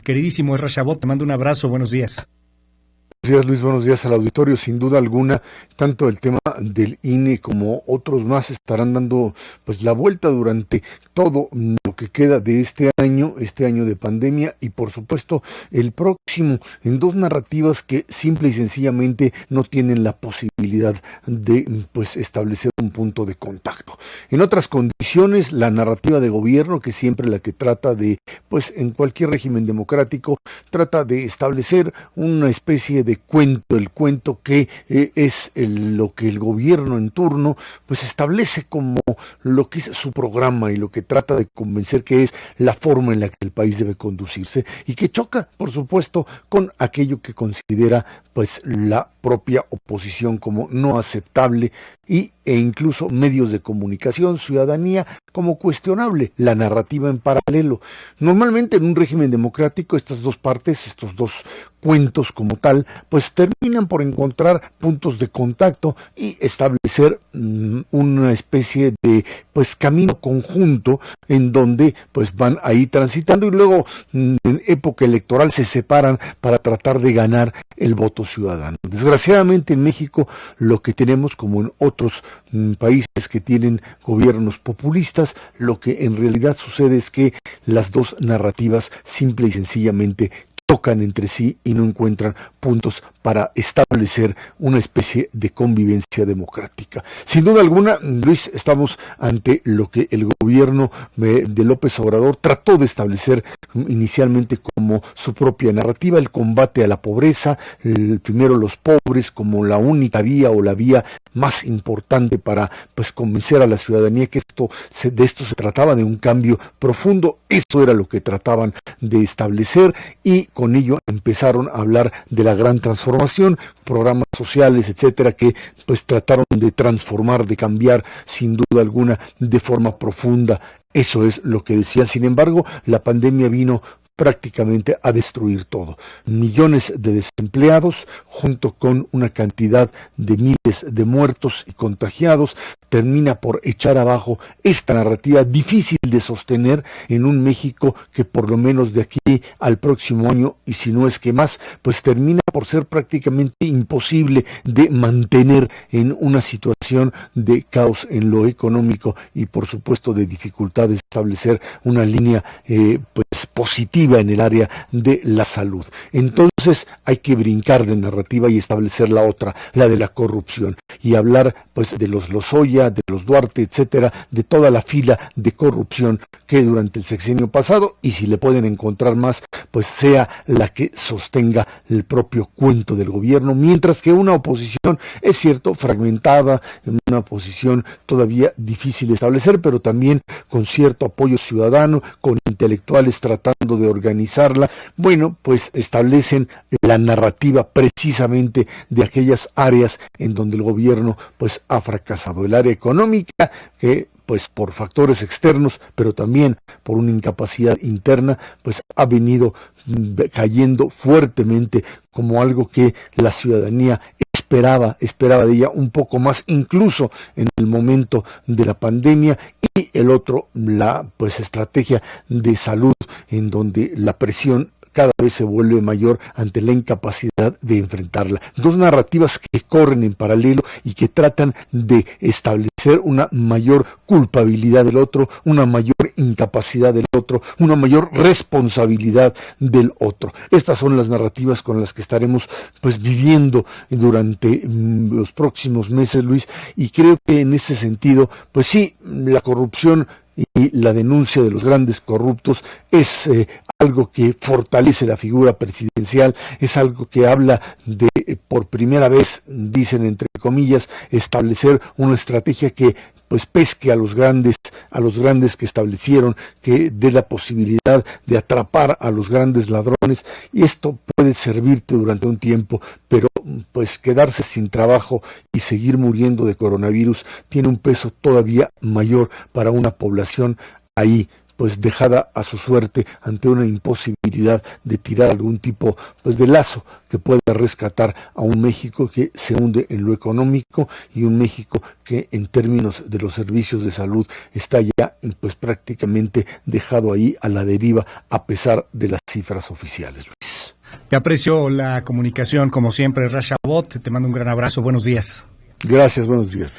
Queridísimo Ezra Shabot, te mando un abrazo, buenos días. Buenos días, Luis, buenos días al auditorio. Sin duda alguna, tanto el tema del INE como otros más estarán dando pues la vuelta durante todo lo que queda de este año de pandemia, y por supuesto el próximo, en dos narrativas que simple y sencillamente no tienen la posibilidad de pues establecer un punto de contacto. En otras condiciones, la narrativa de gobierno, que siempre la que trata de, pues en cualquier régimen democrático, trata de establecer una especie de cuento, el cuento que es lo que el gobierno en turno pues establece como lo que es su programa y lo que trata de convencer que es la forma en la que el país debe conducirse, y que choca, por supuesto, con aquello que considera pues la propia oposición como no aceptable, e incluso medios de comunicación, ciudadanía, como cuestionable, la narrativa en paralelo. Normalmente en un régimen democrático estas dos partes, estos dos cuentos como tal, pues terminan por encontrar puntos de contacto y establecer una especie de pues camino conjunto en donde pues van ahí transitando, y luego en época electoral se separan para tratar de ganar el voto ciudadano. Desgraciadamente en México lo que tenemos, como en otros países que tienen gobiernos populistas, lo que en realidad sucede es que las dos narrativas simple y sencillamente chocan entre sí y no encuentran puntos para establecer una especie de convivencia democrática. Sin duda alguna, Luis, estamos ante lo que el gobierno de López Obrador trató de establecer inicialmente como su propia narrativa, el combate a la pobreza, primero los pobres como la única vía o la vía más importante para pues convencer a la ciudadanía que de esto se trataba, de un cambio profundo. Eso era lo que trataban de establecer, y con ello empezaron a hablar de la gran transformación, programas sociales, etcétera, que pues trataron de transformar, de cambiar sin duda alguna de forma profunda. Eso es lo que decían. Sin embargo, la pandemia vino prácticamente a destruir todo. Millones de desempleados, junto con una cantidad de miles de muertos y contagiados, termina por echar abajo esta narrativa difícil de sostener en un México que por lo menos de aquí al próximo año, y si no es que más, pues termina por ser prácticamente imposible de mantener en una situación de caos en lo económico y por supuesto de dificultad de establecer una línea pues positiva en el área de la salud. Entonces hay que brincar de narrativa y establecer la otra, la de la corrupción, y hablar pues de los Lozoya, de los Duarte, etcétera, de toda la fila de corrupción que durante el sexenio pasado, y si le pueden encontrar más, pues sea la que sostenga el propio cuento del gobierno, mientras que una oposición, es cierto, fragmentada, una oposición todavía difícil de establecer, pero también con cierto apoyo ciudadano, con intelectuales tratando de organizarla, bueno, pues establecen la narrativa precisamente de aquellas áreas en donde el gobierno pues ha fracasado. El área económica, que pues por factores externos, pero también por una incapacidad interna, pues ha venido cayendo fuertemente como algo que la ciudadanía esperaba de ella un poco más, incluso en el momento de la pandemia. Y el otro, la pues estrategia de salud, en donde la presión cada vez se vuelve mayor ante la incapacidad de enfrentarla. Dos narrativas que corren en paralelo y que tratan de establecer una mayor culpabilidad del otro, una mayor incapacidad del otro, una mayor responsabilidad del otro. Estas son las narrativas con las que estaremos pues viviendo durante los próximos meses, Luis, y creo que en ese sentido, pues sí, la corrupción y la denuncia de los grandes corruptos es algo que fortalece la figura presidencial, es algo que habla de, por primera vez, dicen entre comillas, establecer una estrategia que pues pesque a los grandes que establecieron, que dé la posibilidad de atrapar a los grandes ladrones, y esto puede servirte durante un tiempo, pero pues quedarse sin trabajo y seguir muriendo de coronavirus tiene un peso todavía mayor para una población ahí pues dejada a su suerte ante una imposibilidad de tirar algún tipo pues de lazo que pueda rescatar a un México que se hunde en lo económico y un México que en términos de los servicios de salud está ya pues prácticamente dejado ahí a la deriva a pesar de las cifras oficiales, Luis. Te aprecio la comunicación como siempre, Rashabot, te mando un gran abrazo, buenos días. Gracias, buenos días.